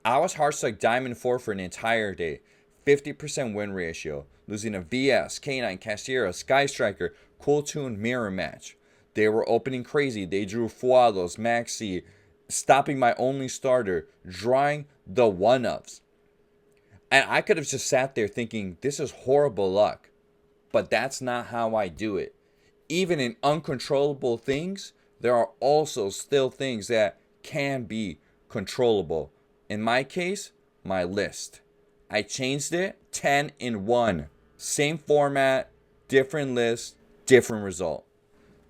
I was hard stuck Diamond 4 for an entire day. 50% win ratio, losing a VS, K9, Cashiera, Sky Striker, Cool Tune mirror match. They were opening crazy. They drew Fuados, Maxx C, stopping my only starter, drawing the one-ups. And I could have just sat there thinking, this is horrible luck. But that's not how I do it. Even in uncontrollable things, there are also still things that can be controllable. In my case, my list. I changed it 10 in 1. Same format, different list, different result.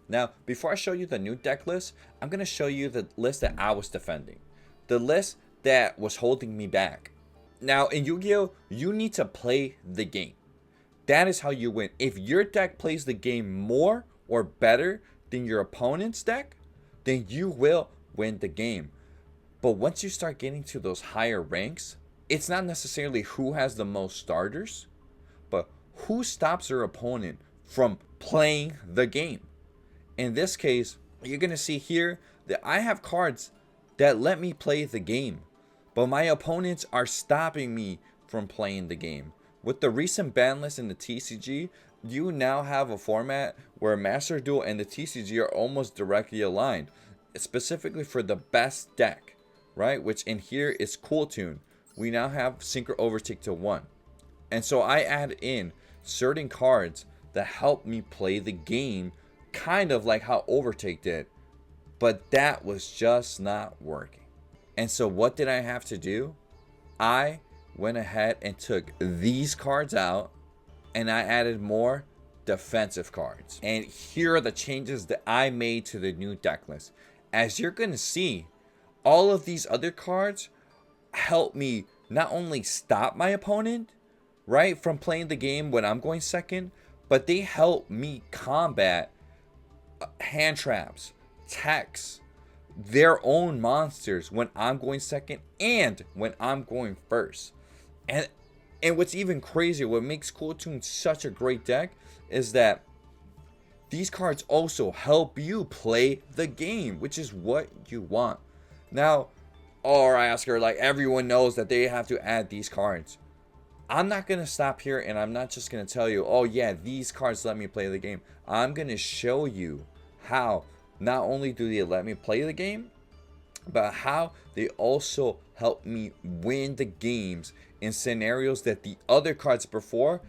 Now, before I show you the new deck list, I'm going to show you the list that I was defending. The list that was holding me back. Now, in Yu-Gi-Oh, you need to play the game. That is how you win. If your deck plays the game more or better than your opponent's deck, then you will win the game. But once you start getting to those higher ranks, it's not necessarily who has the most starters, but who stops their opponent from playing the game. In this case, you're going to see here that I have cards that let me play the game, but my opponents are stopping me from playing the game. With the recent ban list in the TCG, you now have a format where Master Duel and the TCG are almost directly aligned, specifically for the best deck, right? Which in here is Cool Tune. We now have Synchro Overtake to 1. And so I add in certain cards that help me play the game, kind of like how Overtake did. But that was just not working. And so what did I have to do? I went ahead and took these cards out, and I added more defensive cards. And here are the changes that I made to the new deck list. As you're going to see, all of these other cards help me not only stop my opponent, right, from playing the game when I'm going second, but they help me combat hand traps, techs, their own monsters when I'm going second and when I'm going first. And what's even crazier, what makes Cool Tune such a great deck, is that these cards also help you play the game, which is what you want. Now, alright, Oscar, like everyone knows that they have to add these cards. I'm not going to stop here, and I'm not just going to tell you, oh yeah, these cards let me play the game. I'm going to show you how not only do they let me play the game, but how they also help me win the games in scenarios that the other cards before,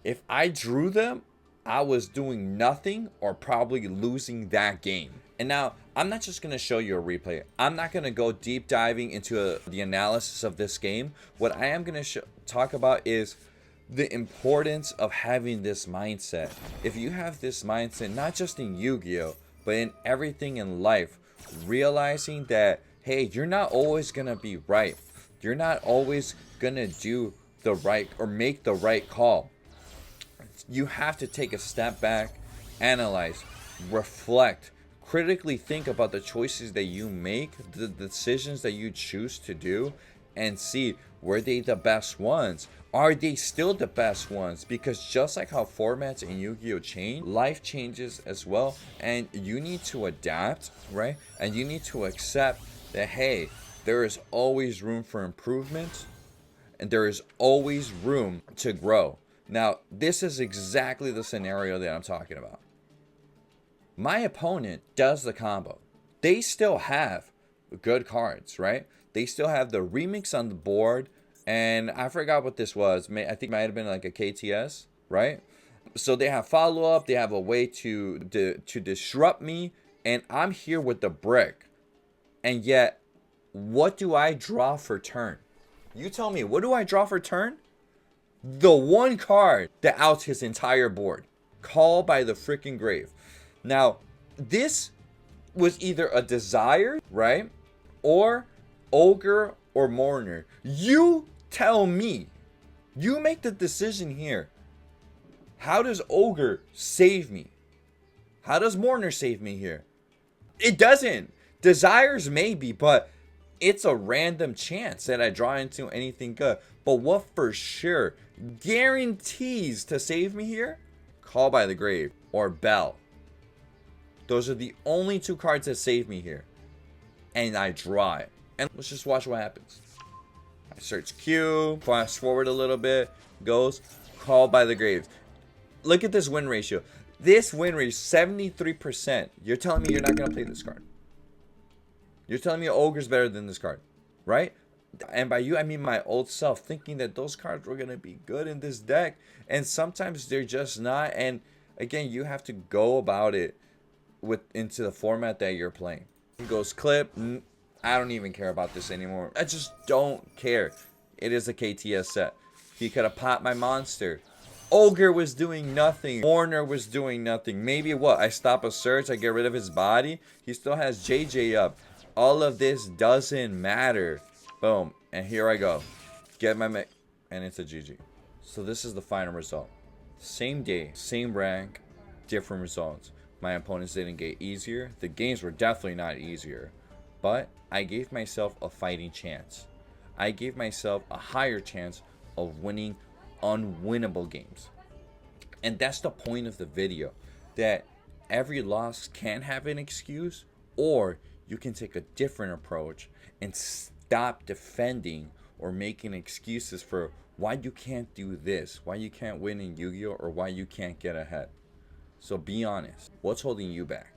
if I drew them, I was doing nothing or probably losing that game. And now, I'm not just going to show you a replay. I'm not going to go deep diving into the analysis of this game. What I am going to talk about is the importance of having this mindset. If you have this mindset, not just in Yu-Gi-Oh, but in everything in life, realizing that, hey, you're not always going to be right. You're not always going to do the right or make the right call. You have to take a step back, analyze, reflect, critically think about the choices that you make, the decisions that you choose to do, and see, were they the best ones? Are they still the best ones? Because just like how formats in Yu-Gi-Oh change, life changes as well, and you need to adapt, right? And you need to accept that, hey, there is always room for improvement, and there is always room to grow. Now, this is exactly the scenario that I'm talking about. My opponent does the combo. They still have good cards, right? They still have the remix on the board, and I forgot what this was. I think it might have been like a KTS, right? So they have follow-up. They have a way to disrupt me, and I'm here with the brick. And yet, what do I draw for turn? You tell me, what do I draw for turn? The one card that outs his entire board. Call by the freaking grave. Now, this was either a desire, right? Or ogre or mourner. You tell me. You make the decision here. How does ogre save me? How does mourner save me here? It doesn't. Desires maybe, but it's a random chance that I draw into anything good. But what for sure guarantees to save me here? Call by the Grave or Bell. Those are the only two cards that save me here. And I draw it. And let's just watch what happens. I search Q, fast forward a little bit, goes, Call by the Graves. Look at this win ratio. This win rate is 73%. You're telling me you're not going to play this card. You're telling me Ogre's better than this card, right? And by you, I mean my old self, thinking that those cards were going to be good in this deck. And sometimes they're just not. And again, you have to go about it into the format that you're playing. Goes clip. I don't even care about this anymore. I just don't care. It is a KTS set. He could have popped my monster. Ogre was doing nothing. Warner was doing nothing. Maybe what? I stop a search. I get rid of his body. He still has JJ up. All of this doesn't matter. Boom. And here I go. Get my mech. And it's a GG. So this is the final result. Same day, same rank, different results. My opponents didn't get easier. The games were definitely not easier. But I gave myself a fighting chance. I gave myself a higher chance of winning unwinnable games. And that's the point of the video, that every loss can have an excuse, or you can take a different approach and stop defending or making excuses for why you can't do this, why you can't win in Yu-Gi-Oh, or why you can't get ahead. So be honest, what's holding you back?